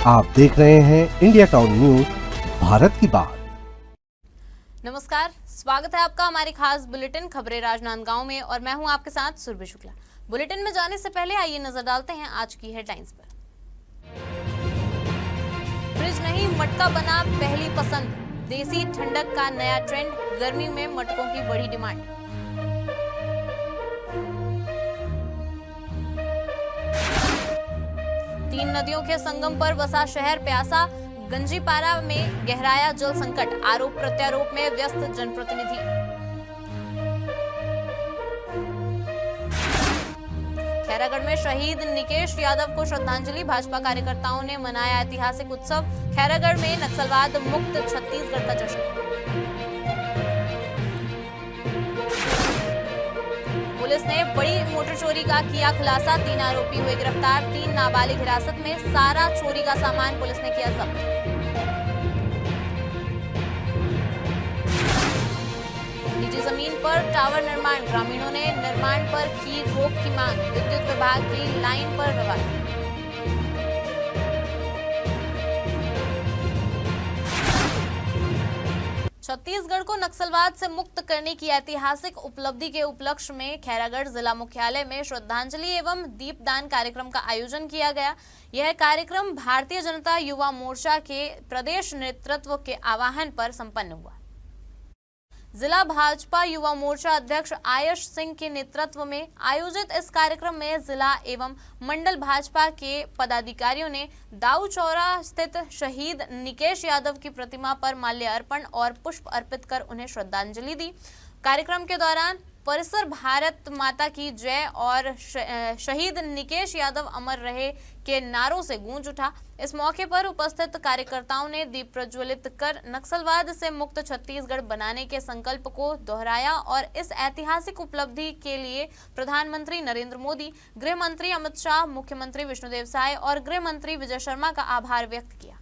आप देख रहे हैं इंडिया टाउन न्यूज, भारत की बात। नमस्कार, स्वागत है आपका हमारी खास बुलेटिन खबरें राजनांदगांव में और मैं हूं आपके साथ सुरभि शुक्ला। बुलेटिन में जाने से पहले आइए नजर डालते हैं आज की हेडलाइंस पर। फ्रिज नहीं मटका बना पहली पसंद, देसी ठंडक का नया ट्रेंड, गर्मी में मटकों की बड़ी डिमांड। तीन नदियों के संगम पर बसा शहर प्यासा, गंजीपारा में गहराया जल संकट, आरोप प्रत्यारोप में व्यस्त जनप्रतिनिधि। खैरागढ़ में शहीद निकेश यादव को श्रद्धांजलि, भाजपा कार्यकर्ताओं ने मनाया ऐतिहासिक उत्सव, खैरागढ़ में नक्सलवाद मुक्त छत्तीसगढ़ का जश्न। पुलिस ने बड़ी मोटर चोरी का किया खुलासा, 3 आरोपी हुए गिरफ्तार, 3 नाबालिग हिरासत में, सारा चोरी का सामान पुलिस ने किया जब्त। निजी जमीन पर टावर निर्माण, ग्रामीणों ने निर्माण पर की रोक की मांग, विद्युत विभाग की लाइन पर विवाद। छत्तीसगढ़ को नक्सलवाद से मुक्त करने की ऐतिहासिक उपलब्धि के उपलक्ष्य में खैरागढ़ जिला मुख्यालय में श्रद्धांजलि एवं दीपदान कार्यक्रम का आयोजन किया गया। यह कार्यक्रम भारतीय जनता युवा मोर्चा के प्रदेश नेतृत्व के आह्वान पर संपन्न हुआ। जिला भाजपा युवा मोर्चा अध्यक्ष आयश सिंह के नेतृत्व में आयोजित इस कार्यक्रम में जिला एवं मंडल भाजपा के पदाधिकारियों ने दाऊ चौरा स्थित शहीद निकेश यादव की प्रतिमा पर माल्य अर्पण और पुष्प अर्पित कर उन्हें श्रद्धांजलि दी। कार्यक्रम के दौरान परिसर भारत माता की जय और शहीद निकेश यादव अमर रहे के नारों से गूंज उठा। इस मौके पर उपस्थित कार्यकर्ताओं ने दीप प्रज्वलित कर नक्सलवाद से मुक्त छत्तीसगढ़ बनाने के संकल्प को दोहराया और इस ऐतिहासिक उपलब्धि के लिए प्रधानमंत्री नरेंद्र मोदी, गृह मंत्री अमित शाह, मुख्यमंत्री विष्णुदेव साय और गृह मंत्री विजय शर्मा का आभार व्यक्त किया।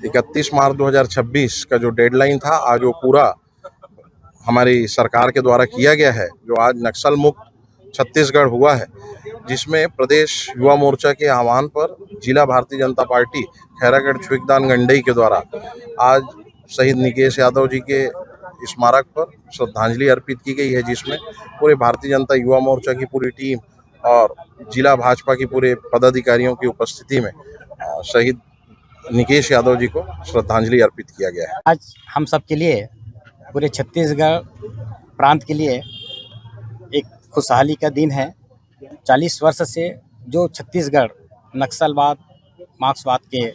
31 मार्च 2026 का जो डेडलाइन था, आज वो पूरा हमारी सरकार के द्वारा किया गया है, जो आज नक्सल मुक्त छत्तीसगढ़ हुआ है, जिसमें प्रदेश युवा मोर्चा के आह्वान पर जिला भारतीय जनता पार्टी खैरागढ़ छुईकदान गंडई के द्वारा आज शहीद निकेश यादव जी के स्मारक पर श्रद्धांजलि अर्पित की गई है, जिसमें पूरे भारतीय जनता युवा मोर्चा की पूरी टीम और जिला भाजपा की पूरे पदाधिकारियों की उपस्थिति में शहीद निकेश यादव जी को श्रद्धांजलि अर्पित किया गया है। आज हम सब के लिए, पूरे छत्तीसगढ़ प्रांत के लिए एक खुशहाली का दिन है। 40 वर्ष से जो छत्तीसगढ़ नक्सलवाद, मार्क्सवाद के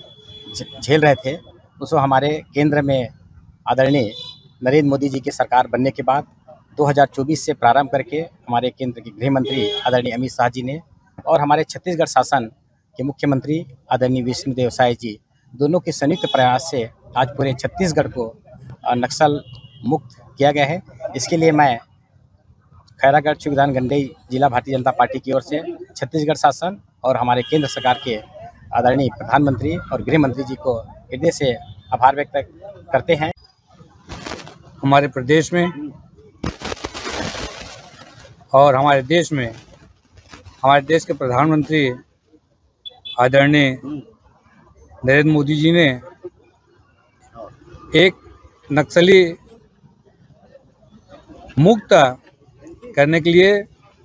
झेल रहे थे, उसको हमारे केंद्र में आदरणीय नरेंद्र मोदी जी की सरकार बनने के बाद 2024 से प्रारंभ करके हमारे केंद्र के गृह मंत्री आदरणीय अमित शाह जी ने और हमारे छत्तीसगढ़ शासन के मुख्यमंत्री आदरणीय विष्णुदेव साय जी, दोनों के संयुक्त प्रयास से आज पूरे छत्तीसगढ़ को नक्सल मुक्त किया गया है। इसके लिए मैं खैरागढ़ छुईकदान गंडई जिला भारतीय जनता पार्टी की ओर से छत्तीसगढ़ शासन और हमारे केंद्र सरकार के आदरणीय प्रधानमंत्री और गृह मंत्री जी को हृदय से आभार व्यक्त करते हैं। हमारे प्रदेश में और हमारे देश में हमारे देश के प्रधानमंत्री आदरणीय नरेंद्र मोदी जी ने एक नक्सली मुक्त करने के लिए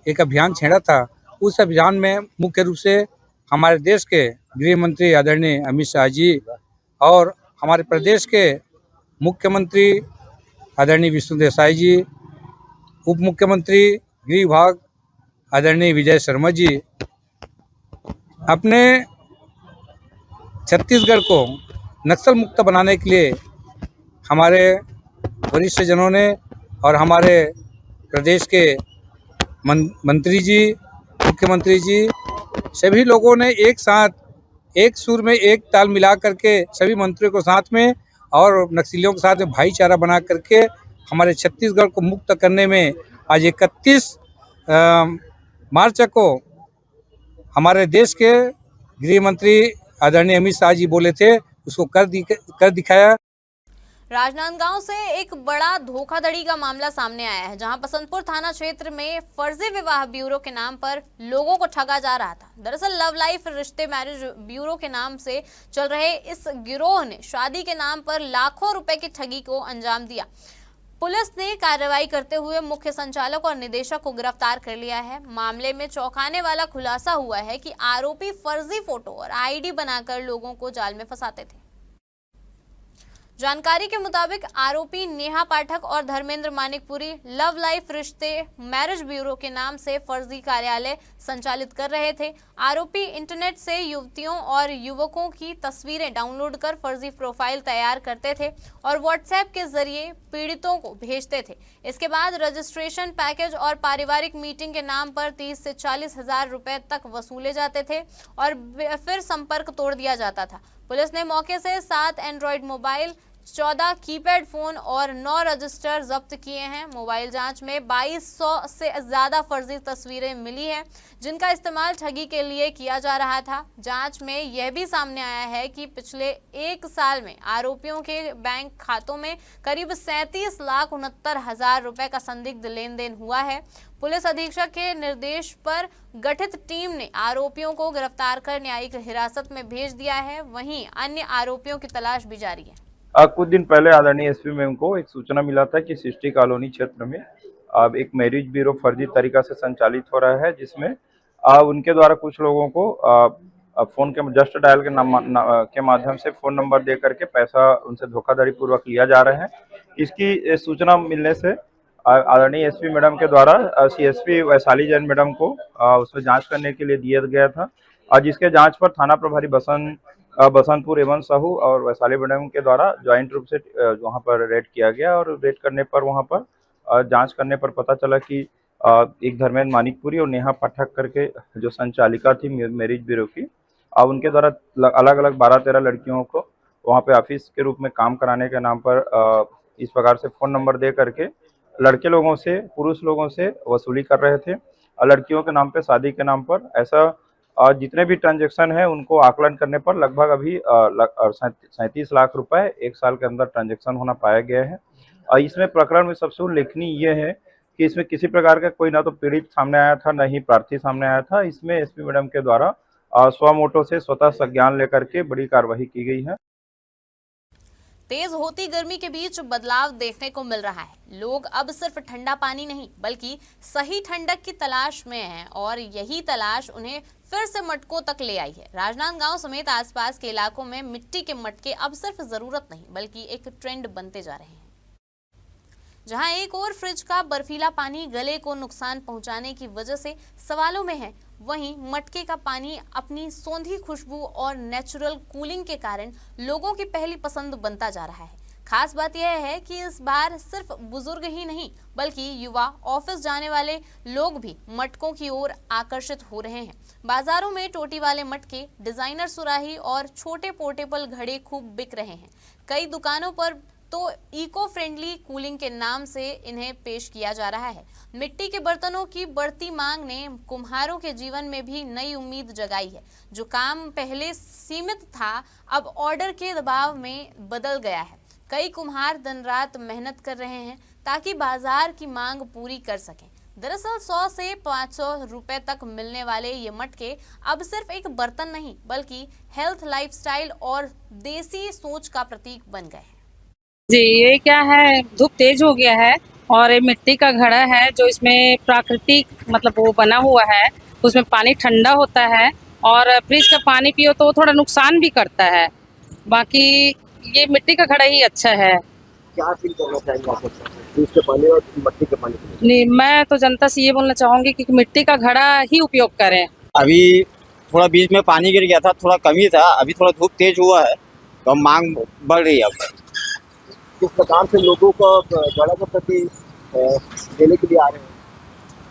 एक अभियान छेड़ा था। उस अभियान में मुख्य रूप से हमारे देश के गृह मंत्री आदरणीय अमित शाह जी और हमारे प्रदेश के मुख्यमंत्री आदरणीय विष्णुदेव साय जी, उप मुख्यमंत्री गृह विभाग आदरणीय विजय शर्मा जी अपने छत्तीसगढ़ को नक्सल मुक्त बनाने के लिए हमारे वरिष्ठ जनों ने और हमारे प्रदेश के मंत्री जी, मुख्यमंत्री जी, सभी लोगों ने एक साथ, एक सुर में, एक ताल मिला करके सभी मंत्रियों को साथ में और नक्सलियों के साथ में भाईचारा बना करके हमारे छत्तीसगढ़ को मुक्त करने में आज 31 मार्च को हमारे देश के गृह मंत्री आदरणीय अमित शाह जी बोले थे, उसको कर दिखाया। राजनांदगांव से एक बड़ा धोखाधड़ी का मामला सामने आया है, जहां बसंतपुर थाना क्षेत्र में फर्जी विवाह ब्यूरो के नाम पर लोगों को ठगा जा रहा था। दरअसल लव लाइफ रिश्ते मैरिज ब्यूरो के नाम से चल रहे इस गिरोह ने शादी के नाम पर लाखों रुपए की ठगी को अंजाम दिया। पुलिस ने कार्रवाई करते हुए मुख्य संचालक और निदेशक को गिरफ्तार कर लिया है। मामले में चौंकाने वाला खुलासा हुआ है कि आरोपी फर्जी फोटो और आईडी बनाकर लोगों को जाल में फंसाते थे। जानकारी के मुताबिक आरोपी नेहा पाठक और धर्मेंद्र मानिकपुरी लव लाइफ रिश्ते मैरिज ब्यूरो के नाम से फर्जी कार्यालय संचालित कर रहे थे। आरोपी इंटरनेट से युवतियों और युवकों की तस्वीरें डाउनलोड कर फर्जी प्रोफाइल तैयार करते थे और व्हाट्सएप के जरिए पीड़ितों को भेजते थे। इसके बाद रजिस्ट्रेशन पैकेज और पारिवारिक मीटिंग के नाम पर 30 से 40 हजार रुपए तक वसूले जाते थे और फिर संपर्क तोड़ दिया जाता था। पुलिस ने मौके से 7 एंड्रॉइड मोबाइल, 14 कीपैड फोन और 9 रजिस्टर जब्त किए हैं। मोबाइल जांच में 2200 से ज्यादा फर्जी तस्वीरें मिली हैं, जिनका इस्तेमाल ठगी के लिए किया जा रहा था। जांच में यह भी सामने आया है कि पिछले 1 साल में आरोपियों के बैंक खातों में करीब 37,69,000 रुपए का संदिग्ध लेन देन हुआ है। पुलिस अधीक्षक के निर्देश पर गठित टीम ने आरोपियों को गिरफ्तार कर न्यायिक हिरासत में भेज दिया है। वहीं अन्य आरोपियों की तलाश भी जारी है। कुछ दिन पहले आदरणीय एसपी मैम को एक सूचना मिला था कि सृष्टि कॉलोनी क्षेत्र में अब एक मैरिज ब्यूरो फर्जी तरीका से संचालित हो रहा है, जिसमें उनके द्वारा कुछ लोगों को फोन के जस्ट डायल के माध्यम से फोन नंबर दे करके पैसा उनसे धोखाधड़ी पूर्वक लिया जा रहा है। इसकी सूचना मिलने से आदरणीय एसपी मैडम के द्वारा सीएसपी वैशाली जैन मैडम को उसमें जांच करने के लिए दिया गया था, और जिसके जांच पर थाना प्रभारी बसंतपुर एवं साहू और वैशाली मैडम के द्वारा ज्वाइंट रूप से वहां पर रेड किया गया। और रेड करने पर वहां पर जांच करने पर पता चला कि एक धर्मेंद्र मानिकपुरी और नेहा पाठक करके जो संचालिका थी मैरिज ब्यूरो की, अब उनके द्वारा अलग अलग 12-13 लड़कियों को वहां पे ऑफिस के रूप में काम कराने के नाम पर इस प्रकार से फोन नंबर दे करके लड़के लोगों से, पुरुष लोगों से वसूली कर रहे थे। और लड़कियों के नाम पे, शादी के नाम पर ऐसा जितने भी ट्रांजैक्शन है उनको आकलन करने पर लगभग अभी 37 लाख रुपए 1 साल के अंदर ट्रांजैक्शन होना पाया गया है। और इसमें प्रकरण में सबसे उल्लेखनीय ये है कि इसमें किसी प्रकार का कोई ना तो पीड़ित सामने आया था, न ही प्रार्थी सामने आया था। इसमें एसपी मैडम के द्वारा स्वमोटो से स्वतः संज्ञान लेकर के बड़ी कार्रवाई की गई है। तेज होती गर्मी के बीच बदलाव देखने को मिल रहा है। लोग अब सिर्फ ठंडा पानी नहीं बल्कि सही ठंडक की तलाश में हैं और यही तलाश उन्हें फिर से मटकों तक ले आई है। राजनांदगांव समेत आसपास के इलाकों में मिट्टी के मटके अब सिर्फ जरूरत नहीं बल्कि एक ट्रेंड बनते जा रहे हैं। जहां एक और फ्रिज का बर्फीला पानी गले को नुकसान पहुंचाने की वजह से सवालों में है, वहीं मटके का पानी अपनी सौंधी खुशबू और नेचुरल कूलिंग के कारण लोगों की पहली पसंद बनता जा रहा है। खास बात यह है कि इस बार सिर्फ बुजुर्ग ही नहीं बल्कि युवा, ऑफिस जाने वाले लोग भी मटकों की ओर आकर्षित हो रहे हैं। बाजारों में टोटी वाले मटके, डिजाइनर सुराही और छोटे पोर्टेबल घड़े खूब बिक रहे हैं। कई दुकानों पर तो इको फ्रेंडली कूलिंग के नाम से इन्हें पेश किया जा रहा है। मिट्टी के बर्तनों की बढ़ती मांग ने कुम्हारों के जीवन में भी नई उम्मीद जगाई है। जो काम पहले सीमित था अब ऑर्डर के दबाव में बदल गया है। कई कुम्हार दिन रात मेहनत कर रहे हैं ताकि बाजार की मांग पूरी कर सकें। दरअसल 100 से 500 रुपए तक मिलने वाले ये मटके अब सिर्फ एक बर्तन नहीं बल्कि हेल्थ, लाइफस्टाइल और देसी सोच का प्रतीक बन गए हैं। जी, ये क्या है, धूप तेज हो गया है और ये मिट्टी का घड़ा है जो इसमें प्राकृतिक मतलब वो बना हुआ है, उसमें पानी ठंडा होता है और फ्रिज का पानी पियो तो वो थोड़ा नुकसान भी करता है। बाकी ये मिट्टी का घड़ा ही अच्छा है। क्या फील करना चाहेंगे आप फ्रिज के पानी और मिट्टी के पानी? नहीं, मैं तो जनता से ये बोलना चाहूँगी कि मिट्टी का घड़ा ही उपयोग करें। अभी थोड़ा बीच में पानी गिर गया था, थोड़ा कमी था, अभी थोड़ा धूप तेज हुआ है तो मांग बढ़ रही है। अब किस प्रकार से लोगों को घड़ा के प्रति देने के लिए आ रहे हैं?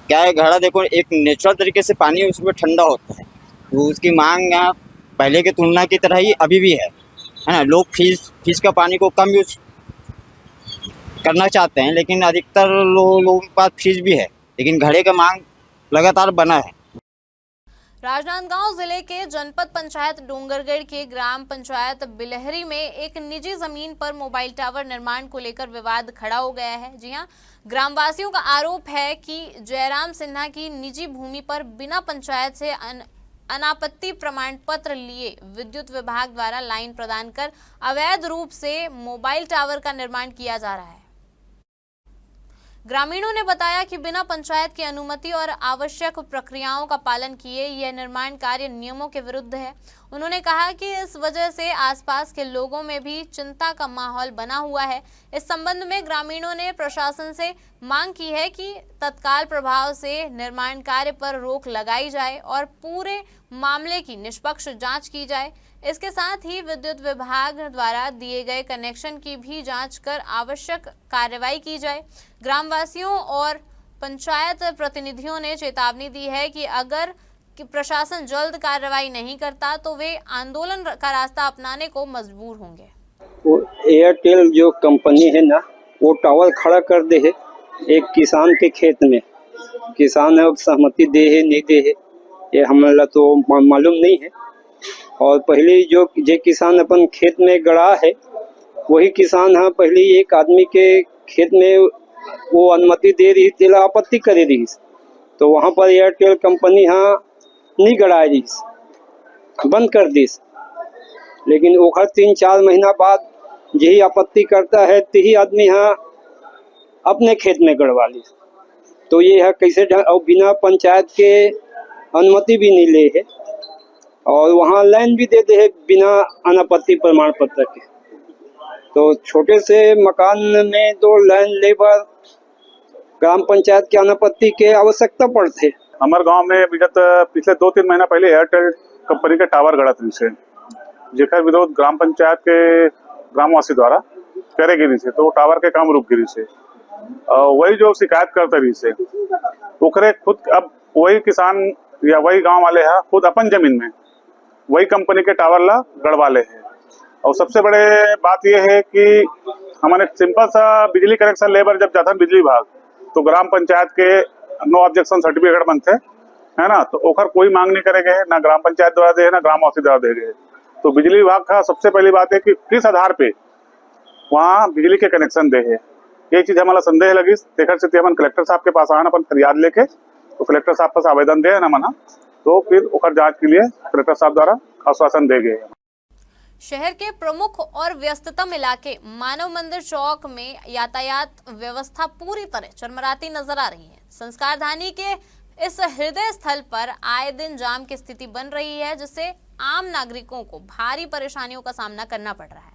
क्या है, घड़ा देखो एक नेचुरल तरीके से पानी उसमें ठंडा होता है, तो उसकी मांग यहाँ पहले की तुलना की तरह ही अभी भी है ना। लोग फ्रिज का पानी को कम यूज करना चाहते हैं, लेकिन अधिकतर लोगों के पास फ्रिज भी है, लेकिन घड़े का मांग लगातार बना है। राजनांदगांव जिले के जनपद पंचायत डोंगरगढ़ के ग्राम पंचायत बिलहरी में एक निजी जमीन पर मोबाइल टावर निर्माण को लेकर विवाद खड़ा हो गया है। जी हां, ग्रामवासियों का आरोप है कि जयराम सिन्हा की निजी भूमि पर बिना पंचायत से अनापत्ति प्रमाण पत्र लिए विद्युत विभाग द्वारा लाइन प्रदान कर अवैध रूप से मोबाइल टावर का निर्माण किया जा रहा है। ग्रामीणों ने बताया कि बिना पंचायत की अनुमति और आवश्यक प्रक्रियाओं का पालन किए यह निर्माण कार्य नियमों के विरुद्ध है। उन्होंने कहा कि इस वजह से आसपास के लोगों में भी चिंता का माहौल बना हुआ है। इस संबंध में ग्रामीणों ने प्रशासन से मांग की है कि तत्काल प्रभाव से निर्माण कार्य पर रोक लगाई जाए और पूरे मामले की निष्पक्ष जांच की जाए। इसके साथ ही विद्युत विभाग द्वारा दिए गए कनेक्शन की भी जांच कर आवश्यक कार्रवाई की जाए। ग्रामवासियों और पंचायत प्रतिनिधियों ने चेतावनी दी है कि अगर प्रशासन जल्द कार्रवाई नहीं करता तो वे आंदोलन का रास्ता अपनाने को मजबूर होंगे। वो एयरटेल जो कंपनी है ना, वो टावर खड़ा कर दे है एक किसान के खेत में। किसान है, सहमति दे है नहीं दे है ये हमारा तो मालूम नहीं है। और पहले जो किसान अपन खेत में गड़ा है वही किसान है, पहले एक आदमी के खेत में वो अनुमति दे रही थी, आपत्ति करे रही, तो वहाँ पर एयरटेल कंपनी हाँ नहीं गड़ा रही, बंद कर दी। लेकिन वो 3-4 महीना बाद यही आपत्ति करता है तो ही आदमी हाँ अपने खेत में गड़वा ली। तो ये है कैसे और बिना पंचायत के अनुमति भी नहीं ले है और वहाँ लाइन भी देते हैं बिना अनापत्ति प्रमाण पत्र के। तो छोटे से मकान में तो लाइन लेबर ग्राम पंचायत की अनापत्ति के आवश्यकता पड़ते। हमारे गांव में विगत पिछले 2-3 महीना पहले एयरटेल कंपनी के टावर गड़ा थी से जेकर विरोध ग्राम पंचायत के ग्रामवासी द्वारा करे गिरी से, तो वो टावर के काम रुक गिरी से। वही जो शिकायत करते रही से ओकरे खुद अब वही किसान या वही गांव वाले है खुद अपन जमीन में वही कंपनी के टावर ला गड़वा ले है। और सबसे बड़े बात यह है कि हमारे सिंपल सा बिजली कनेक्शन लेबर जब जाता है बिजली विभाग तो ग्राम पंचायत के नो ऑब्जेक्शन सर्टिफिकेट बनते है ना, तो ओकर कोई मांग नहीं करे गए, ना ग्राम पंचायत द्वारा दे ना ग्रामवासी द्वारा दे गए। तो बिजली विभाग का सबसे पहली बात है कि किस आधार पे वहाँ बिजली के कनेक्शन दे है, ये चीज हमारा संदेह लगी। तेखर से हम कलेक्टर साहब के पास आना अपन फरियाद लेके, तो कलेक्टर साहब पास आवेदन दे ना मना, तो फिर ओकर जांच के लिए कलेक्टर साहब द्वारा आश्वासन दे गए। शहर के प्रमुख और व्यस्ततम इलाके मानव मंदिर चौक में यातायात व्यवस्था पूरी तरह चरमराती नजर आ रही है। संस्कार धानी के इस हृदय स्थल पर आए दिन जाम की स्थिति बन रही है, जिससे आम नागरिकों को भारी परेशानियों का सामना करना पड़ रहा है।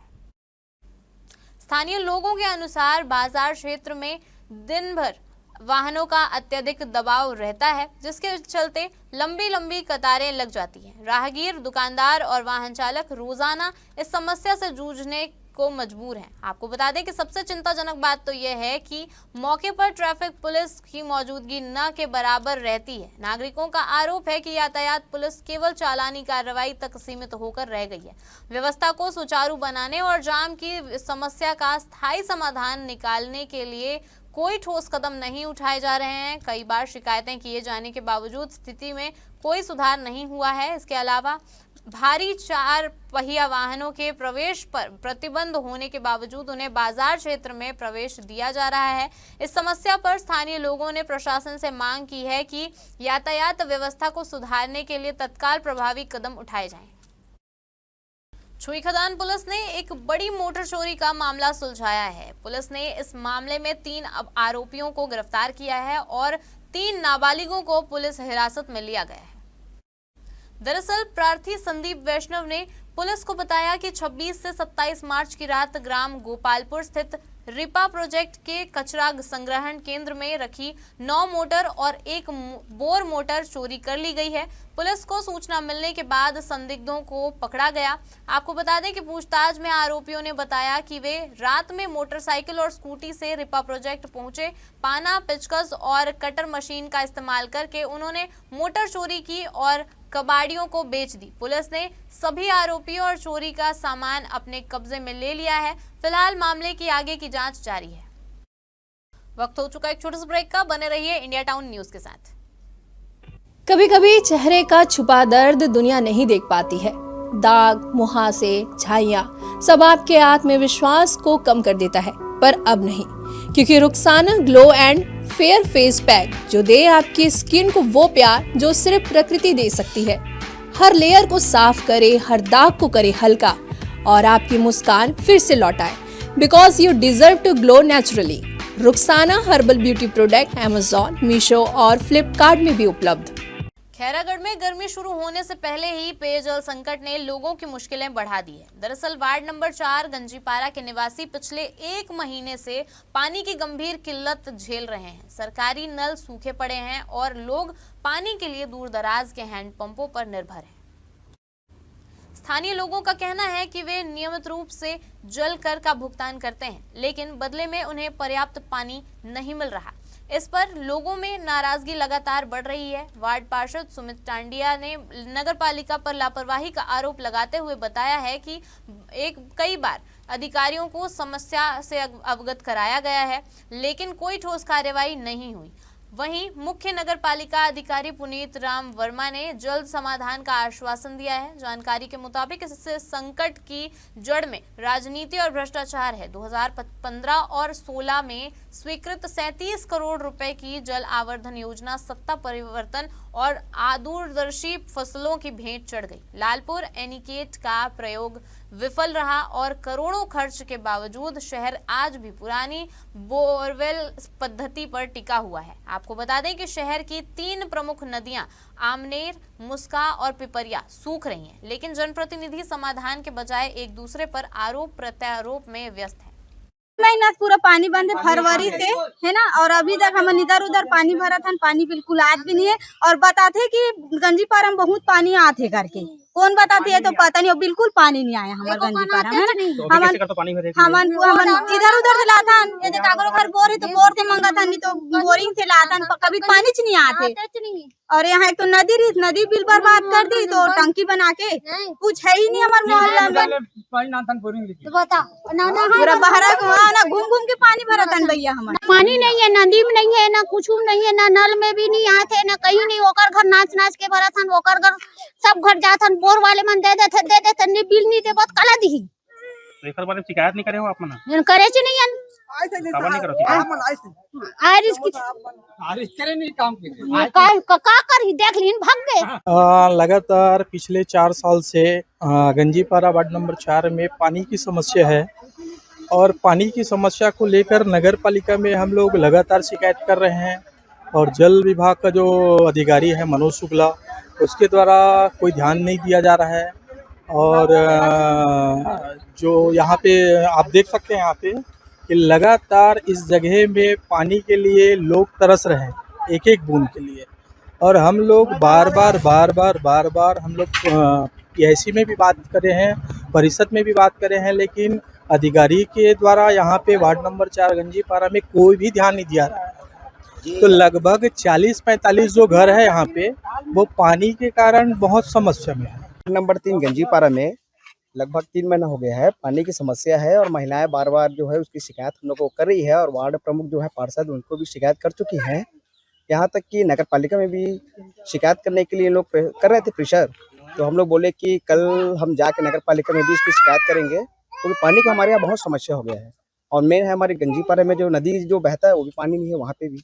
स्थानीय लोगों के अनुसार बाजार क्षेत्र में दिन भर वाहनों का अत्यधिक दबाव रहता है, जिसके चलते लंबी लंबी कतारें लग जाती हैं। राहगीर, दुकानदार और वाहन चालक रोजाना इस समस्या से जूझने को मजबूर हैं। आपको बता दें कि सबसे चिंताजनक बात तो यह है कि मौके पर ट्रैफिक पुलिस की मौजूदगी न के बराबर रहती है। नागरिकों का आरोप है कि यातायात पुलिस केवल चालानी कार्रवाई तक सीमित होकर रह गई है। व्यवस्था को सुचारू बनाने और जाम की समस्या का स्थायी समाधान निकालने के लिए कोई ठोस कदम नहीं उठाए जा रहे हैं। कई बार शिकायतें किए जाने के बावजूद स्थिति में कोई सुधार नहीं हुआ है। इसके अलावा भारी 4 पहिया वाहनों के प्रवेश पर प्रतिबंध होने के बावजूद उन्हें बाजार क्षेत्र में प्रवेश दिया जा रहा है। इस समस्या पर स्थानीय लोगों ने प्रशासन से मांग की है कि यातायात व्यवस्था को सुधारने के लिए तत्काल प्रभावी कदम उठाए जाएं। छुईखदान पुलिस ने एक बड़ी मोटर चोरी का मामला सुलझाया है। पुलिस ने इस मामले में 3 आरोपियों को गिरफ्तार किया है और 3 नाबालिगों को पुलिस हिरासत में लिया गया है। दरअसल प्रार्थी संदीप वैष्णव ने पुलिस को बताया कि 26 से 27 मार्च की रात ग्राम गोपालपुर स्थित रिपा प्रोजेक्ट के कचरा संग्रहण केंद्र में रखी 9 मोटर और 1 बोर मोटर चोरी कर ली गई है। पुलिस को सूचना मिलने के बाद संदिग्धों को पकड़ा गया। आपको बता दें कि पूछताछ में आरोपियों ने बताया कि वे रात में मोटरसाइकिल और स्कूटी से रिपा प्रोजेक्ट पहुंचे। पाना, पेचकस और कटर मशीन का इस्तेमाल करके उन्होंने मोटर चोरी की और कबाड़ियों को बेच दी। पुलिस ने सभी आरोपियों और चोरी का सामान अपने कब्जे में ले लिया है। फिलहाल मामले की आगे की जांच जारी है। वक्त हो चुका एक छोटे से ब्रेक का, बने रहिए इंडिया टाउन न्यूज के साथ। कभी कभी चेहरे का छुपा दर्द दुनिया नहीं देख पाती है। दाग, मुहासे, झाइयाँ सब आपके आत्मविश्वास को कम कर देता है, पर अब नहीं, क्योंकि Rukhsana glow and fair face pack जो दे आपकी स्किन को वो प्यार जो सिर्फ प्रकृति दे सकती है। हर लेयर को साफ करे, हर दाग को करे हल्का और आपकी मुस्कान फिर से लौटाए। Because you deserve to glow naturally. Rukhsana herbal beauty product Amazon, Meesho और फ्लिपकार्ट में भी उपलब्ध। खैरागढ़ में गर्मी शुरू होने से पहले ही पेयजल संकट ने लोगों की मुश्किलें बढ़ा दी है। दरअसल वार्ड नंबर 4 गंजीपारा के निवासी पिछले 1 महीने से पानी की गंभीर किल्लत झेल रहे हैं। सरकारी नल सूखे पड़े हैं और लोग पानी के लिए दूर दराज के हैंडपंपों पर निर्भर हैं। स्थानीय लोगों का कहना है कि वे नियमित रूप से जल कर का भुगतान करते हैं, लेकिन बदले में उन्हें पर्याप्त पानी नहीं मिल रहा। इस पर लोगों में नाराजगी लगातार बढ़ रही है। वार्ड पार्षद सुमित टांडिया ने नगर पालिका पर लापरवाही का आरोप लगाते हुए बताया है कि कई बार अधिकारियों को समस्या से अवगत कराया गया है, लेकिन कोई ठोस कार्रवाई नहीं हुई। वहीं मुख्य नगर पालिका अधिकारी पुनीत राम वर्मा ने जल्द समाधान का आश्वासन दिया है। जानकारी के मुताबिक इस संकट की जड़ में राजनीति और भ्रष्टाचार है। 2015 और 16 में स्वीकृत 37 करोड़ रुपए की जल आवर्धन योजना सत्ता परिवर्तन और दूरदर्शी फसलों की भेंट चढ़ गई। लालपुर एनीकेट का प्रयोग विफल रहा और करोड़ों खर्च के बावजूद शहर आज भी पुरानी बोरवेल पद्धति पर टिका हुआ है। आपको बता दें कि शहर की 3 प्रमुख नदियां आमनेर, मुस्का और पिपरिया सूख रही हैं, लेकिन जनप्रतिनिधि समाधान के बजाय एक दूसरे पर आरोप प्रत्यारोप में व्यस्त है। महीना पूरा पानी बंद है, फरवरी से है ना, और अभी तक हम इधर उधर पानी भरा था, पानी बिल्कुल आज भी नहीं है। और बताते कि गंजीपारा में बहुत पानी आते करके, कौन बताती है तो पता नहीं, बिल्कुल पानी नहीं आया हमारे गंजीपारा में। हम इधर उधर से लाता, यदि कागरो घर बोर है तो बोर से मंगा था, नहीं तो बोरिंग से लाता, कभी पानी नहीं आते। और यहाँ एक तो नदी बिल बर्बाद कर दी, तो टंकी बना के कुछ है ही नहीं हमारे मोहल्ला में। पूरा बहरा घूम घूम के पानी भरा था भैया। हमारे पानी नहीं है, नदी में नहीं है, ना कुछ नहीं है, ना नल में भी नहीं आते, ना कहीं नहीं। ओकर घर नाच नाच के भरा था, ओकर घर सब घर जाता, बोर वाले मन दे देते नहीं, बिल नहीं दे, बहुत कला दी। एकर बारे में शिकायत नहीं करे हो आप मन? करे च नहीं है, खबर नहीं करो शिकायत? का कर ही देख लीन भाग गए। लगातार पिछले 4 साल से गंजीपारा वार्ड नंबर 4 में पानी की समस्या है और पानी की समस्या को लेकर नगर पालिका में हम लोग लगातार शिकायत कर रहे हैं। और जल विभाग का जो अधिकारी है मनोज शुक्ला, उसके द्वारा कोई ध्यान नहीं दिया जा रहा है। और जो यहाँ पे आप देख सकते हैं यहाँ पे कि लगातार इस जगह में पानी के लिए लोग तरस रहे हैं, एक एक बूंद के लिए। और हम लोग बार बार हम लोग पीआईसी में भी बात करे हैं, परिषद में भी बात करे हैं, लेकिन अधिकारी के द्वारा यहाँ पे वार्ड नंबर 4 गंजीपारा में कोई भी ध्यान नहीं दिया रहा है। तो लगभग 40-45 जो घर है यहाँ पे, वो पानी के कारण बहुत समस्या में है। नंबर 3 गंजीपारा में लगभग 3 महीना हो गया है, पानी की समस्या है और महिलाएं बार बार जो है उसकी शिकायत हम लोग को कर रही है। और वार्ड प्रमुख जो है पार्षद, उनको भी शिकायत कर चुकी हैं। यहाँ तक कि नगर पालिका में भी शिकायत करने के लिए लोग कर रहे थे प्रेशर। तो हम लोग बोले कि कल हम जाके नगर पालिका में भी इसकी शिकायत करेंगे, क्योंकि पानी का हमारे यहाँ बहुत समस्या हो गया है। और मेन है हमारे गंजीपारा में जो नदी जो बहता है वो भी पानी नहीं है वहाँ पे भी।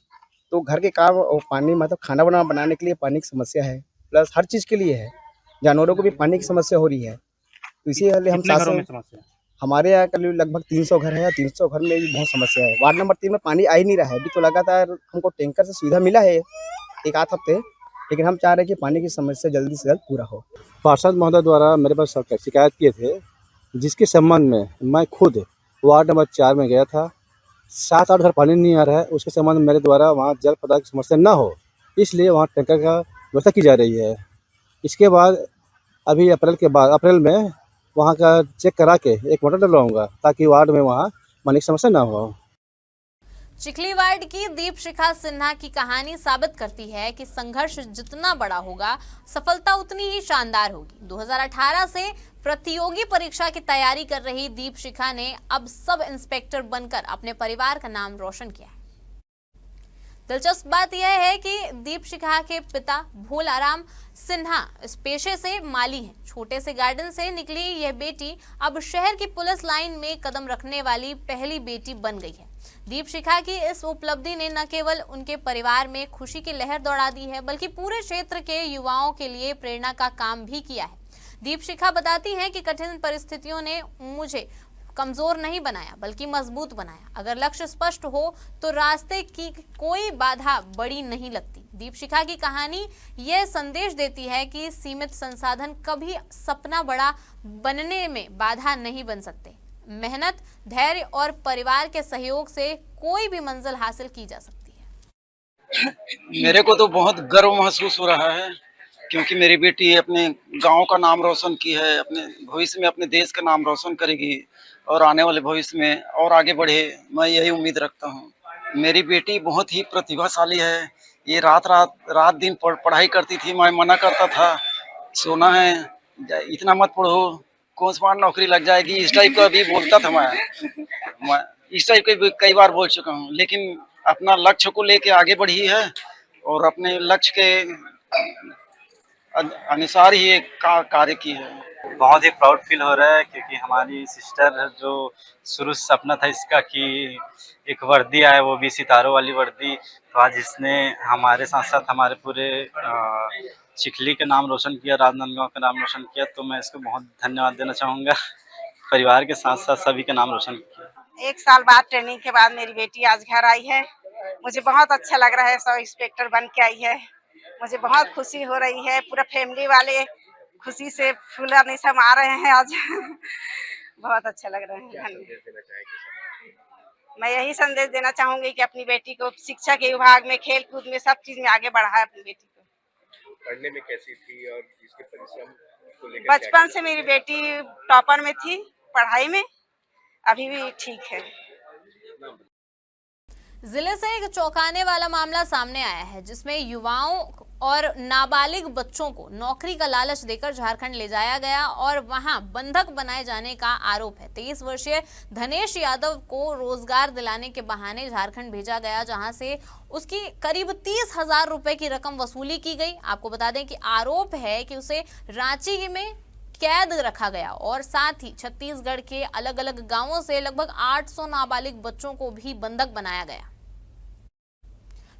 तो घर के काम और पानी, मतलब खाना बनाने के लिए पानी की समस्या है, प्लस हर चीज़ के लिए है। जानवरों को भी पानी की समस्या हो रही है। तो इसीलिए हम हमारे यहाँ करीब लगभग 300 घर है, 300 घर में भी बहुत समस्या है। वार्ड नंबर 3 में पानी आ ही नहीं रहा है। अभी तो लगातार हमको टैंकर से सुविधा मिला है 1-8 हफ्ते, लेकिन हम चाह रहे हैं कि पानी की समस्या जल्दी से जल्द पूरा हो। पार्षद महोदय द्वारा मेरे पास शिकायत किए थे, जिसके संबंध में मैं खुद वार्ड नंबर 4 में गया था। 7-8 घर पानी नहीं आ रहा है, उसके संबंध में मेरे द्वारा वहाँ जल पदार्थ की समस्या ना हो, इसलिए वहाँ टैंकर का व्यवस्था की जा रही है। इसके बाद अभी अप्रैल में वहाँ का चेक करा के एक मोटर डलवाऊंगा, ताकि वार्ड में वहाँ पानी की समस्या ना हो। चिखली वार्ड की दीपशिखा सिन्हा की कहानी साबित करती है कि संघर्ष जितना बड़ा होगा, सफलता उतनी ही शानदार होगी। 2018 से प्रतियोगी परीक्षा की तैयारी कर रही दीपशिखा ने अब सब इंस्पेक्टर बनकर अपने परिवार का नाम रोशन किया है। दिलचस्प बात यह है कि दीपशिखा के पिता भोलाराम सिन्हा इस पेशे से माली हैं। छोटे से गार्डन से निकली यह बेटी अब शहर की पुलिस लाइन में कदम रखने वाली पहली बेटी बन गई है। दीपशिखा की इस उपलब्धि ने न केवल उनके परिवार में खुशी की लहर दौड़ा दी है, बल्कि पूरे क्षेत्र के युवाओं के लिए प्रेरणा का काम भी किया है। दीपशिखा बताती हैं कि कठिन परिस्थितियों ने मुझे कमजोर नहीं बनाया, बल्कि मजबूत बनाया। अगर लक्ष्य स्पष्ट हो तो रास्ते की कोई बाधा बड़ी नहीं लगती। दीपशिखा की कहानी यह संदेश देती है कि सीमित संसाधन कभी सपना बड़ा बनने में बाधा नहीं बन सकते। मेहनत, धैर्य और परिवार के सहयोग से कोई भी मंजिल हासिल की जा सकती है। मेरे को तो बहुत गर्व महसूस हो रहा है, क्योंकि मेरी बेटी अपने गांव का नाम रोशन की है, अपने भविष्य में अपने देश का नाम रोशन करेगी और आने वाले भविष्य में और आगे बढ़े, मैं यही उम्मीद रखता हूं। मेरी बेटी बहुत ही प्रतिभाशाली है। ये रात दिन पढ़ाई करती थी। मैं मना करता था, सोना है, इतना मत पढ़ो, कौन सी बार नौकरी लग जाएगी, इस टाइप का भी बोलता था। मैं इस टाइप के भी कई बार बोल चुका हूँ, लेकिन अपना लक्ष्य को लेके आगे बढ़ी है और अपने लक्ष्य के अनुसार ही एक कार्य की है। बहुत ही प्राउड फील हो रहा है, क्योंकि हमारी सिस्टर जो शुरू से सपना था इसका कि एक वर्दी आए, वो भी सितारों वाली वर्दी, तो आज इसने हमारे साथ साथ हमारे पूरे चिखली के नाम रोशन किया, राजनांदगांव का नाम रोशन किया। तो मैं इसको बहुत धन्यवाद देना चाहूँगा। परिवार के साथ साथ सभी का नाम रोशन किया। 1 साल बाद ट्रेनिंग के बाद मेरी बेटी आज घर आई है। मुझे बहुत अच्छा लग रहा है, सब इंस्पेक्टर बन के आई है। मुझे बहुत खुशी हो रही है। पूरा फैमिली वाले खुशी से फूलने समा रहे हैं आज। बहुत अच्छा लग रहा है। मैं यही संदेश देना चाहूंगी कि अपनी बेटी को शिक्षा के विभाग में, खेल कूद में, सब चीज में आगे बढ़ाए अपनी बेटी को। पढ़ने में कैसी थी और इसके परिश्रम को लेकर? बचपन से मेरी बेटी टॉपर में थी पढ़ाई में, अभी भी ठीक है। जिले से एक चौंकाने वाला मामला सामने आया है, जिसमें युवाओं और नाबालिग बच्चों को नौकरी का लालच देकर झारखंड ले जाया गया और वहां बंधक बनाए जाने का आरोप है। 23 वर्षीय धनेश यादव को रोजगार दिलाने के बहाने झारखंड भेजा गया, जहां से उसकी करीब 30,000 रुपए की रकम वसूली की गई। आपको बता दें कि आरोप है कि उसे रांची में कैद रखा गया और साथ ही छत्तीसगढ़ के अलग अलग गांवों से लगभग 800 नाबालिग बच्चों को भी बंधक बनाया गया।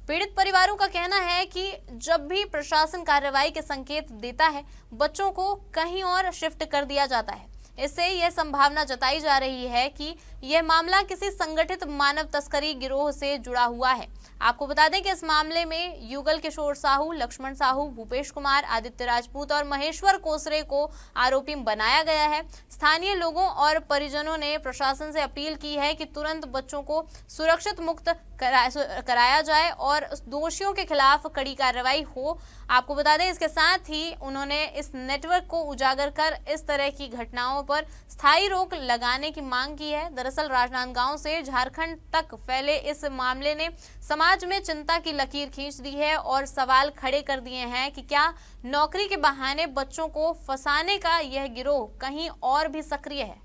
पीड़ित परिवारों का कहना है कि जब भी प्रशासन कार्रवाई के संकेत देता है, बच्चों को कहीं और शिफ्ट कर दिया जाता है। इससे यह संभावना जताई जा रही है कि यह मामला किसी संगठित मानव तस्करी गिरोह से जुड़ा हुआ है। आपको बता दें कि इस मामले में युगल किशोर साहू, लक्ष्मण साहू, भूपेश कुमार, आदित्य राजपूत और महेश्वर कोसरे को आरोपी बनाया गया है। स्थानीय लोगों और परिजनों ने प्रशासन से अपील की है कि तुरंत बच्चों को सुरक्षित मुक्त कराया जाए और दोषियों के खिलाफ कड़ी कार्रवाई हो। आपको बता दें, इसके साथ ही उन्होंने इस नेटवर्क को उजागर कर इस तरह की घटनाओं पर स्थायी रोक लगाने की मांग की है। दरअसल राजनांदगांव से झारखंड तक फैले इस मामले ने समाज में चिंता की लकीर खींच दी है और सवाल खड़े कर दिए हैं कि क्या नौकरी के बहाने बच्चों को फंसाने का यह गिरोह कहीं और भी सक्रिय है।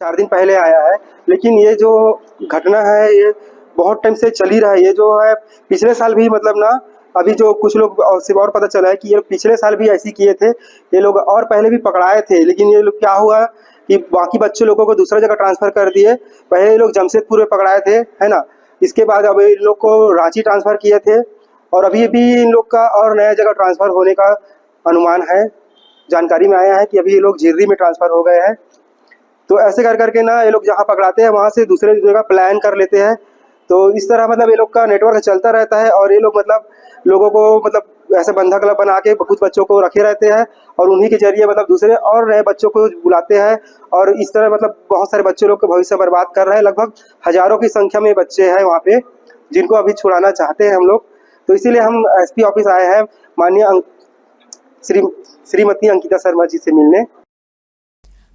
4 दिन पहले आया है, लेकिन ये जो घटना है ये बहुत टाइम से चल ही रहा है। ये जो है पिछले साल भी मतलब ना, अभी जो कुछ लोग से और पता चला है कि ये पिछले साल भी ऐसे किए थे ये लोग, और पहले भी पकड़ाए थे। लेकिन ये लोग क्या हुआ कि बाकी बच्चे लोगों को दूसरा जगह ट्रांसफर कर दिए। पहले ये लोग जमशेदपुर में पकड़ाए थे, है ना, इसके बाद अब इन लोग को रांची ट्रांसफर किए थे और अभी भी इन लोग का और नया जगह ट्रांसफर होने का अनुमान है। जानकारी में आया है कि अभी ये लोग झिर्री में ट्रांसफर हो गए हैं। तो ऐसे कर करके ना ये लोग जहाँ पकड़ाते हैं वहाँ से दूसरे जगह प्लान कर लेते हैं। तो इस तरह मतलब ये लोग का नेटवर्क चलता रहता है और ये लोग मतलब लोगों को मतलब ऐसे बंधक बना के कुछ बच्चों को रखे रहते हैं और उन्हीं के जरिए मतलब दूसरे और नए बच्चों को बुलाते हैं और इस तरह मतलब बहुत सारे बच्चे लोग का भविष्य बर्बाद कर रहे हैं। लगभग हजारों की संख्या में बच्चे हैं वहाँ पे जिनको अभी छुड़ाना चाहते हैं हम लोग। तो इसीलिए हम एसपी ऑफिस आए हैं माननीय श्रीमती अंकिता शर्मा जी से मिलने।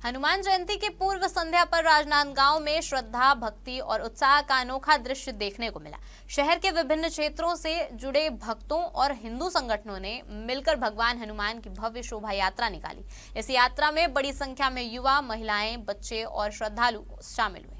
हनुमान जयंती के पूर्व संध्या पर राजनांदगांव में श्रद्धा, भक्ति और उत्साह का अनोखा दृश्य देखने को मिला। शहर के विभिन्न क्षेत्रों से जुड़े भक्तों और हिंदू संगठनों ने मिलकर भगवान हनुमान की भव्य शोभा यात्रा निकाली। इस यात्रा में बड़ी संख्या में युवा, महिलाएं, बच्चे और श्रद्धालु शामिल हुए।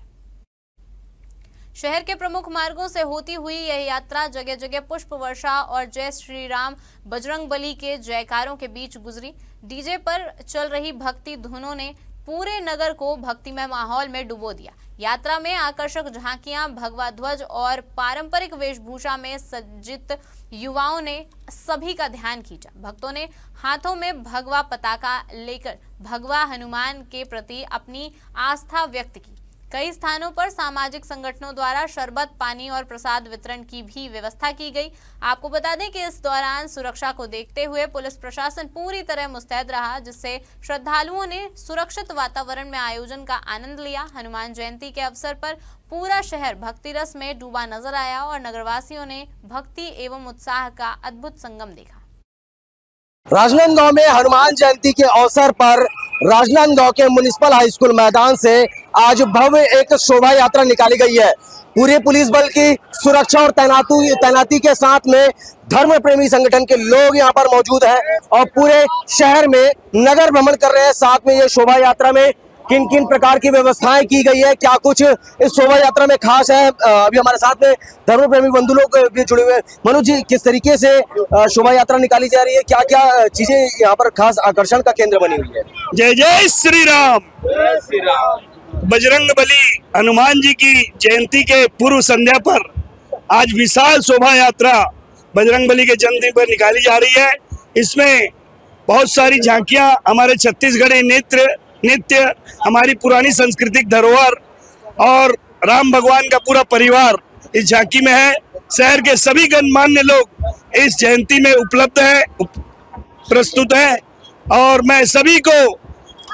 शहर के प्रमुख मार्गों से होती हुई यह यात्रा जगह जगह पुष्प वर्षा और जय श्री राम बजरंग बली के जयकारों के बीच गुजरी। डीजे पर चल रही भक्ति धुनों ने पूरे नगर को भक्तिमय माहौल में डुबो दिया। यात्रा में आकर्षक झांकियां, भगवा ध्वज और पारंपरिक वेशभूषा में सज्जित युवाओं ने सभी का ध्यान खींचा। भक्तों ने हाथों में भगवा पताका लेकर भगवा हनुमान के प्रति अपनी आस्था व्यक्त की। कई स्थानों पर सामाजिक संगठनों द्वारा शरबत, पानी और प्रसाद वितरण की भी व्यवस्था की गई। आपको बता दें कि इस दौरान सुरक्षा को देखते हुए पुलिस प्रशासन पूरी तरह मुस्तैद रहा, जिससे श्रद्धालुओं ने सुरक्षित वातावरण में आयोजन का आनंद लिया। हनुमान जयंती के अवसर पर पूरा शहर भक्ति रस में डूबा नजर आया और नगरवासियों ने भक्ति एवं उत्साह का अद्भुत संगम देखा। राजनांदगांव में हनुमान जयंती के अवसर पर राजनांदगांव के म्युनिसिपल हाई स्कूल मैदान से आज भव्य एक शोभा यात्रा निकाली गई है। पूरे पुलिस बल की सुरक्षा और तैनाती के साथ में धर्म प्रेमी संगठन के लोग यहां पर मौजूद हैं और पूरे शहर में नगर भ्रमण कर रहे हैं। साथ में ये शोभा यात्रा में किन किन प्रकार की व्यवस्थाएं की गई है, क्या कुछ इस शोभा यात्रा में खास है, अभी हमारे साथ में धर्म प्रेमी बंधु लोग भी जुड़े हुए हैं। मनोज जी, किस तरीके से शोभा यात्रा निकाली जा रही है, क्या क्या चीजें यहाँ पर खास आकर्षण का केंद्र बनी हुई है? जय जय श्री राम। जय श्री राम। बजरंग बली हनुमान जी की जयंती के पूर्व संध्या पर आज विशाल शोभा यात्रा बजरंग बली के जन्मदिन पर निकाली जा रही है। इसमें बहुत सारी झांकियां, हमारे छत्तीसगढ़ी नृत्य, हमारी पुरानी सांस्कृतिक धरोहर और राम भगवान का पूरा परिवार इस झांकी में है। शहर के सभी गणमान्य लोग इस जयंती में उपलब्ध है, प्रस्तुत है और मैं सभी को,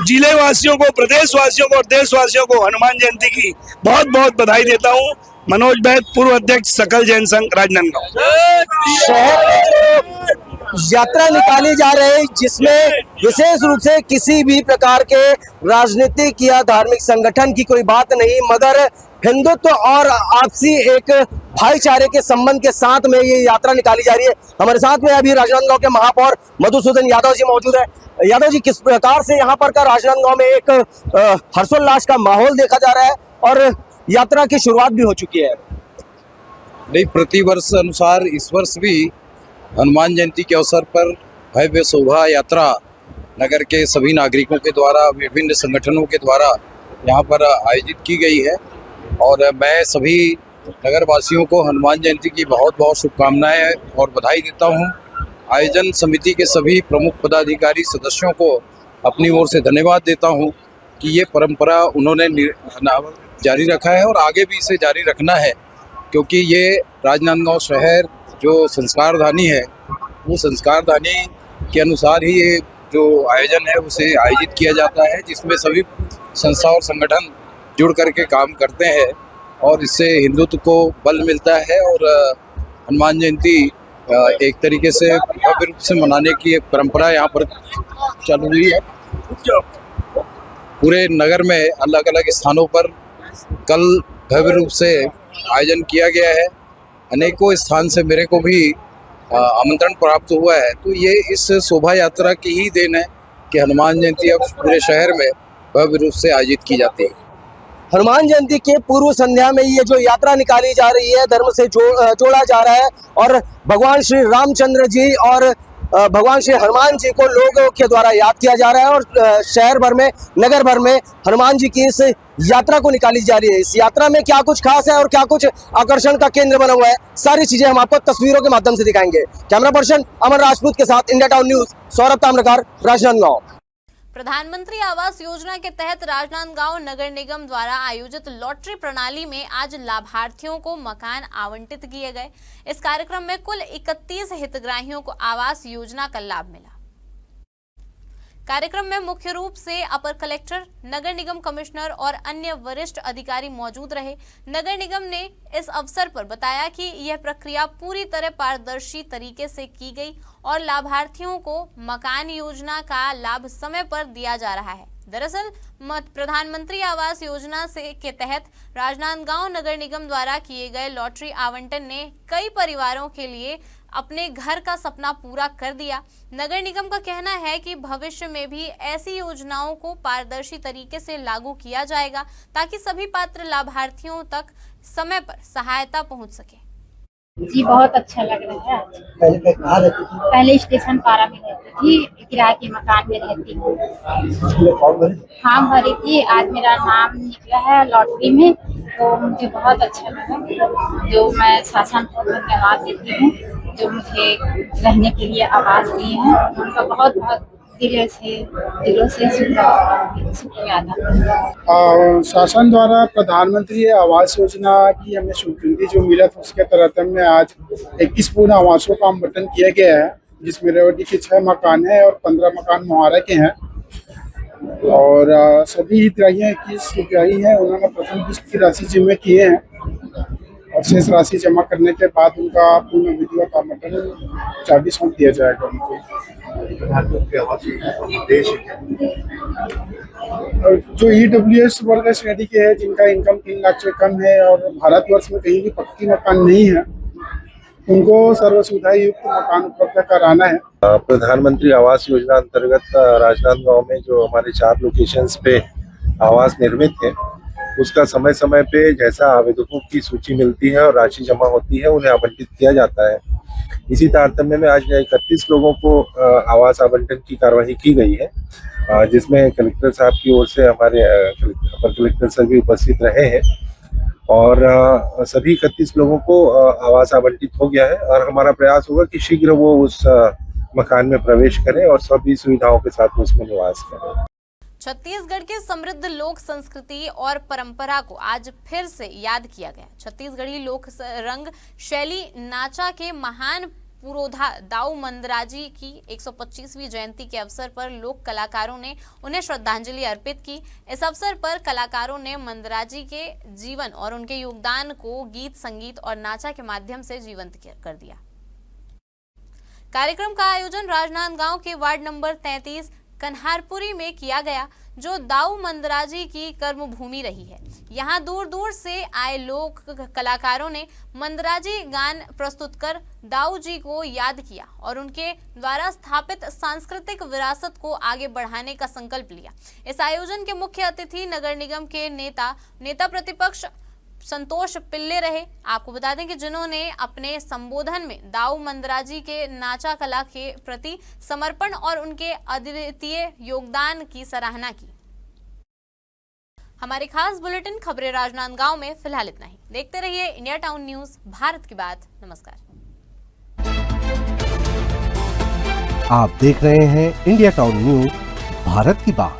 जिले वासियों को, प्रदेश वासियों को और देशवासियों को हनुमान जयंती की बहुत बहुत बधाई देता हूँ। मनोज बैद, पूर्व अध्यक्ष सकल जैन संघ, राजनांदगांव। यात्रा निकाली जा रही है जिसमें विशेष रूप से किसी भी प्रकार के राजनीतिक या धार्मिक संगठन की कोई बात नहीं, मगर हिंदुत्व और आपसी एक भाईचारे के संबंध के साथ में ये यात्रा निकाली जा रही है। हमारे साथ में अभी राजनांदगांव के महापौर मधुसूदन यादव जी मौजूद है। यादव जी, किस प्रकार से यहाँ पर का राजनांदगांव में एक हर्षोल्लास का माहौल देखा जा रहा है और यात्रा की शुरुआत भी हो चुकी है? नहीं, प्रतिवर्ष अनुसार इस वर्ष भी हनुमान जयंती के अवसर पर भव्य शोभा यात्रा नगर के सभी नागरिकों के द्वारा, विभिन्न संगठनों के द्वारा यहाँ पर आयोजित की गई है और मैं सभी नगर वासियों को हनुमान जयंती की बहुत बहुत शुभकामनाएं और बधाई देता हूँ। आयोजन समिति के सभी प्रमुख पदाधिकारी सदस्यों को अपनी ओर से धन्यवाद देता हूँ कि ये परंपरा उन्होंने जारी रखा है और आगे भी इसे जारी रखना है, क्योंकि ये राजनांदगांव शहर जो संस्कारधानी है, वो संस्कारधानी के अनुसार ही ये जो आयोजन है उसे आयोजित किया जाता है, जिसमें सभी संस्था और संगठन जुड़ करके काम करते हैं और इससे हिंदुत्व को बल मिलता है और हनुमान जयंती एक तरीके से भव्य रूप से मनाने की एक परंपरा यहाँ पर चालू हुई है। पूरे नगर में अलग अलग स्थानों पर कल भव्य रूप से आयोजन किया गया है। अनेकों स्थान से मेरे को भी आमंत्रण प्राप्त हुआ है, तो ये इस शोभा यात्रा की ही देन है कि हनुमान जयंती अब पूरे शहर में भव्य रूप से आयोजित की जाती है। हनुमान जयंती के पूर्व संध्या में ये जो यात्रा निकाली जा रही है, धर्म से जोड़ा जा रहा है और भगवान श्री रामचंद्र जी और भगवान श्री हनुमान जी को लोगों के द्वारा याद किया जा रहा है और शहर भर में, नगर भर में हनुमान जी की इस यात्रा को निकाली जा रही है। इस यात्रा में क्या कुछ खास है और क्या कुछ आकर्षण का केंद्र बना हुआ है, सारी चीजें हम आपको तस्वीरों के माध्यम से दिखाएंगे। कैमरा पर्सन अमर राजपूत के साथ India town news, Saurabh Tamrakar, Rajnandgaon. प्रधानमंत्री आवास योजना के तहत राजनांदगांव नगर निगम द्वारा आयोजित लॉटरी प्रणाली में आज लाभार्थियों को मकान आवंटित किए गए। इस कार्यक्रम में कुल 31 हितग्राहियों को आवास योजना का लाभ मिला। कार्यक्रम में मुख्य रूप से अपर कलेक्टर, नगर निगम कमिश्नर और अन्य वरिष्ठ अधिकारी मौजूद रहे। नगर निगम ने इस अवसर पर बताया कि यह प्रक्रिया पूरी तरह पारदर्शी तरीके से की गई और लाभार्थियों को मकान योजना का लाभ समय पर दिया जा रहा है। दरअसल प्रधानमंत्री आवास योजना के तहत राजनांदगांव नगर निगम द्वारा किए गए लॉटरी आवंटन ने कई परिवारों के लिए अपने घर का सपना पूरा कर दिया। नगर निगम का कहना है कि भविष्य में भी ऐसी योजनाओं को पारदर्शी तरीके से लागू किया जाएगा ताकि सभी पात्र लाभार्थियों तक समय पर सहायता पहुंच सके। जी बहुत अच्छा लग रहा है। पहले कहाँ रहती थी? पहले स्टेशन पारा में रहती थी, किराए के मकान में रहती हूँ। फॉर्म भरी थी, आज मेरा नाम निकला है लॉटरी में, तो मुझे बहुत अच्छा लगा। जो मैं शासन को धन्यवाद देती हूँ जो मुझे रहने के लिए आवास दिए हैं, उनका बहुत बहुत दिलों से शुक्रिया अदा। शासन द्वारा प्रधानमंत्री आवास योजना की हमें स्वीकृति जो मिला था उसके तहत में आज 21 पूर्ण आवासों का आवंटन किया गया है, जिसमें रेवती के 6 मकान हैं और 15 मकान मुहारा के हैं। और सभी हितग्राही 21 हितग्राही हैं, उन्होंने प्रथम किस्त की राशि जमा किए हैं और शेष राशि जमा करने के बाद उनका पूर्ण विधिवत आवंटन 24 सौंप दिया जाएगा उनको। जो EWS वर्ग श्रेणी के हैं जिनका इनकम 3 लाख से कम है और भारतवर्ष में कहीं भी पक्की मकान नहीं है, उनको सर्व सुविधा युक्त मकान उपलब्ध कराना है। प्रधानमंत्री आवास योजना अंतर्गत राजनांदगांव में जो हमारे 4 लोकेशंस पे आवास निर्मित है, उसका समय समय पे जैसा आवेदकों की सूची मिलती है और राशि जमा होती है उन्हें आवंटित किया जाता है। इसी तारतम्य में आज 31 लोगों को आवास आवंटन की कार्यवाही की गई है, जिसमें कलेक्टर साहब की ओर से हमारे अपर कलेक्टर सर भी उपस्थित रहे हैं और सभी 31 लोगों को आवास आवंटित हो गया है और हमारा प्रयास होगा कि शीघ्र वो उस मकान में प्रवेश करें और सभी सुविधाओं के साथ उसमें निवास करें। छत्तीसगढ़ की समृद्ध लोक संस्कृति और परंपरा को आज फिर से याद किया गया। छत्तीसगढ़ी लोक रंग शैली नाचा के महान पुरोधा दाऊ मंदराजी की 125वीं जयंती के अवसर पर लोक कलाकारों ने उन्हें श्रद्धांजलि अर्पित की। इस अवसर पर कलाकारों ने मंदराजी के जीवन और उनके योगदान को गीत, संगीत और नाचा के माध्यम से जीवंत कर दिया। कार्यक्रम का आयोजन राजनांदगांव के वार्ड नंबर 33 कन्हारपुरी में किया गया, जो दाऊ मंदराजी की कर्मभूमि रही है। यहाँ दूर दूर से आए लोक कलाकारों ने मंदराजी गान प्रस्तुत कर दाऊ जी को याद किया और उनके द्वारा स्थापित सांस्कृतिक विरासत को आगे बढ़ाने का संकल्प लिया। इस आयोजन के मुख्य अतिथि नगर निगम के नेता प्रतिपक्ष संतोष पिल्ले रहे। आपको बता दें कि जिन्होंने अपने संबोधन में दाऊ मंदराजी के नाचा कला के प्रति समर्पण और उनके अद्वितीय योगदान की सराहना की। हमारे खास बुलेटिन खबरें राजनांदगांव में फिलहाल इतना ही। देखते रहिए इंडिया टाउन न्यूज, भारत की बात। नमस्कार। आप देख रहे हैं इंडिया टाउन न्यूज, भारत की बात।